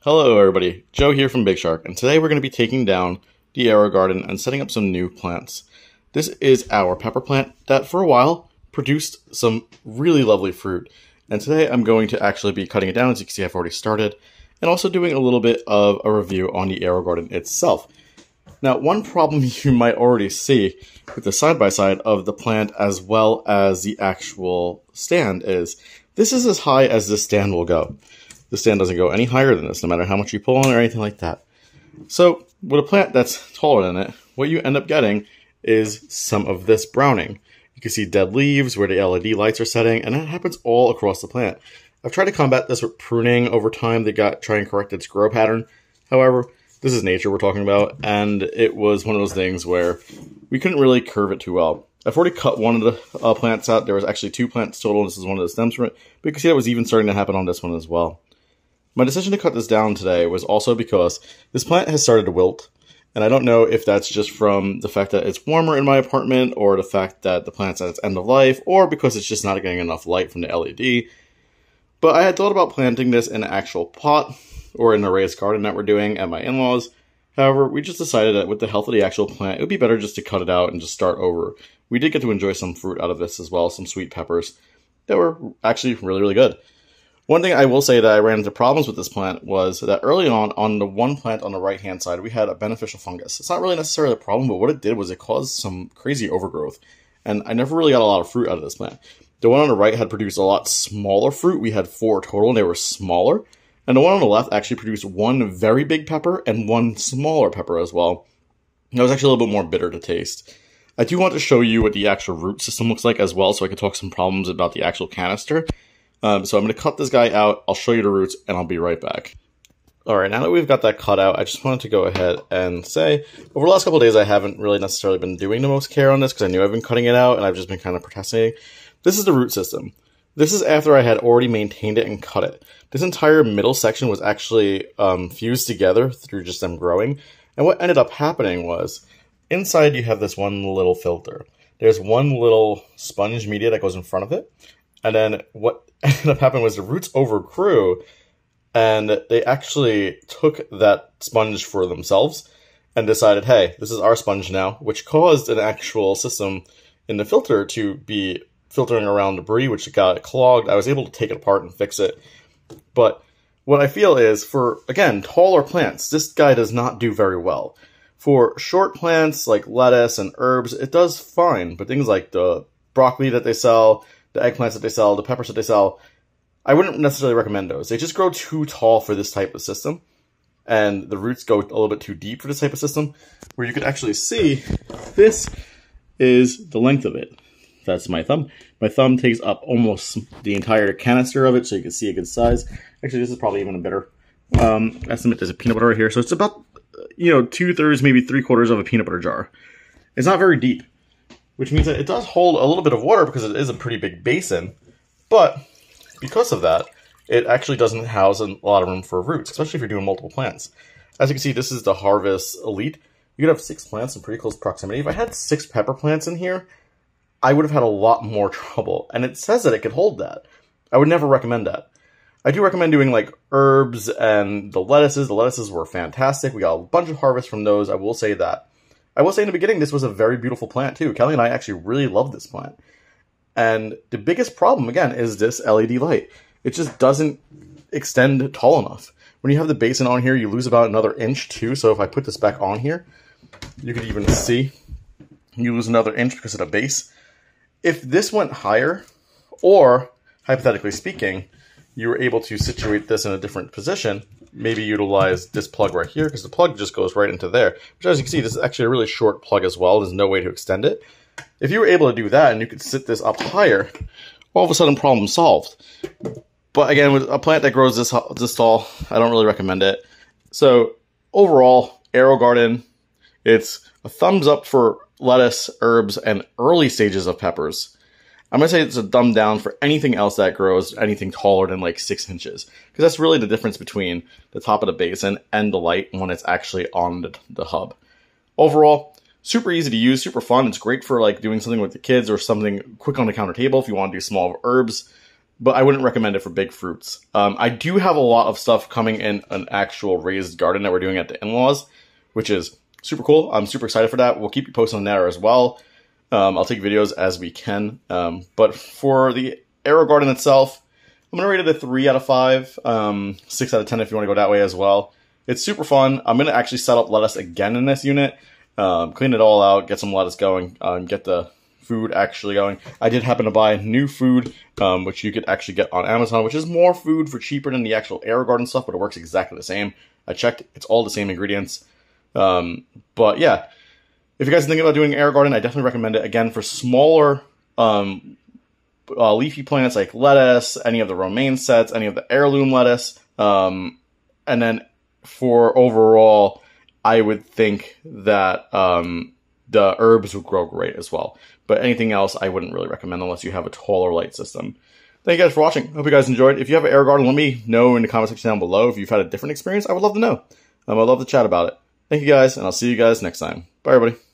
Hello everybody, Joe here from Big Shark, and today we're going to be taking down the AeroGarden and setting up some new plants. This is our pepper plant that for a while produced some really lovely fruit, and today I'm going to actually be cutting it down. As you can see, I've already started, and also doing a little bit of a review on the AeroGarden itself. Now, one problem you might already see with the side-by-side of the plant as well as the actual stand is this is as high as this stand will go. The stand doesn't go any higher than this, no matter how much you pull on it or anything like that. So, with a plant that's taller than it, what you end up getting is some of this browning. You can see dead leaves where the LED lights are setting, and that happens all across the plant. I've tried to combat this with pruning over time to try and correct its grow pattern. However, this is nature we're talking about, and it was one of those things where we couldn't really curve it too well. I've already cut one of the plants out. There was actually 2 plants total. This is one of the stems from it. But you can see that was even starting to happen on this one as well. My decision to cut this down today was also because this plant has started to wilt, and I don't know if that's just from the fact that it's warmer in my apartment, or the fact that the plant's at its end of life, or because it's just not getting enough light from the LED. But I had thought about planting this in an actual pot, or in a raised garden that we're doing at my in-laws. However, we just decided that with the health of the actual plant, it would be better just to cut it out and just start over. We did get to enjoy some fruit out of this as well, some sweet peppers that were actually really, really good. One thing I will say that I ran into problems with this plant was that early on the one plant on the right-hand side, we had a beneficial fungus. It's not really necessarily a problem, but what it did was it caused some crazy overgrowth. And I never really got a lot of fruit out of this plant. The one on the right had produced a lot smaller fruit. We had 4 total, and they were smaller. And the one on the left actually produced 1 very big pepper and 1 smaller pepper as well. It was actually a little bit more bitter to taste. I do want to show you what the actual root system looks like as well, so I can talk some problems about the actual canister. So I'm going to cut this guy out, I'll show you the roots, and I'll be right back. Alright, now that we've got that cut out, I just wanted to go ahead and say, over the last couple of days I haven't really necessarily been doing the most care on this, because I knew I've been cutting it out, and I've just been kind of procrastinating. This is the root system. This is after I had already maintained it and cut it. This entire middle section was actually fused together through just them growing, and what ended up happening was, inside you have this one little filter. There's one little sponge media that goes in front of it, and then what ended up happening was the roots overgrew, and they actually took that sponge for themselves and decided, hey, this is our sponge now, which caused an actual system in the filter to be filtering around debris, which got clogged. I was able to take it apart and fix it. But what I feel is, for, again, taller plants, this guy does not do very well. For short plants like lettuce and herbs, it does fine, but things like the broccoli that they sell, the eggplants that they sell, the peppers that they sell, I wouldn't necessarily recommend those. They just grow too tall for this type of system, and the roots go a little bit too deep for this type of system, where you can actually see this is the length of it. That's my thumb. My thumb takes up almost the entire canister of it, so you can see a good size. Actually, this is probably even a better estimate. There's a peanut butter right here, so it's about 2/3, maybe 3/4 of a peanut butter jar. It's not very deep, which means that it does hold a little bit of water because it is a pretty big basin, but because of that, it actually doesn't house a lot of room for roots, especially if you're doing multiple plants. As you can see, this is the Harvest Elite. You could have 6 plants in pretty close proximity. If I had 6 pepper plants in here, I would have had a lot more trouble, and it says that it could hold that. I would never recommend that. I do recommend doing like herbs and the lettuces. The lettuces were fantastic. We got a bunch of harvest from those, I will say that. I will say in the beginning, this was a very beautiful plant too. Kelly and I actually really loved this plant. And the biggest problem, again, is this LED light. It just doesn't extend tall enough. When you have the basin on here, you lose about another inch too. So if I put this back on here, you could even see you lose another inch because of the base. If this went higher, or hypothetically speaking, you were able to situate this in a different position, maybe utilize this plug right here, because the plug just goes right into there. Which, as you can see, this is actually a really short plug as well. There's no way to extend it. If you were able to do that and you could sit this up higher, all of a sudden problem solved. But again, with a plant that grows this tall, I don't really recommend it. So overall, AeroGarden, it's a thumbs up for lettuce, herbs, and early stages of peppers. I'm going to say it's a thumb down for anything else that grows anything taller than like 6 inches. Because that's really the difference between the top of the basin and the light when it's actually on the hub. Overall, super easy to use, super fun. It's great for like doing something with the kids or something quick on the counter table if you want to do small herbs. but I wouldn't recommend it for big fruits. I do have a lot of stuff coming in an actual raised garden that we're doing at the in-laws, which is super cool. I'm super excited for that. We'll keep you posted on that as well. I'll take videos as we can. But for the AeroGarden itself, I'm going to rate it a 3 out of 5, 6 out of 10 if you want to go that way as well. It's super fun. I'm going to actually set up lettuce again in this unit, clean it all out, get some lettuce going, get the food actually going. I did happen to buy new food, which you could actually get on Amazon, which is more food for cheaper than the actual AeroGarden stuff, but it works exactly the same. I checked, it's all the same ingredients. But yeah, if you guys are thinking about doing AeroGarden, I definitely recommend it. Again, for smaller leafy plants like lettuce, any of the romaine sets, any of the heirloom lettuce, and then for overall, I would think that the herbs would grow great as well. But anything else, I wouldn't really recommend unless you have a taller light system. Thank you guys for watching. Hope you guys enjoyed. If you have an AeroGarden, let me know in the comment section down below. If you've had a different experience, I would love to know. I'd love to chat about it. Thank you guys, and I'll see you guys next time. Bye, everybody.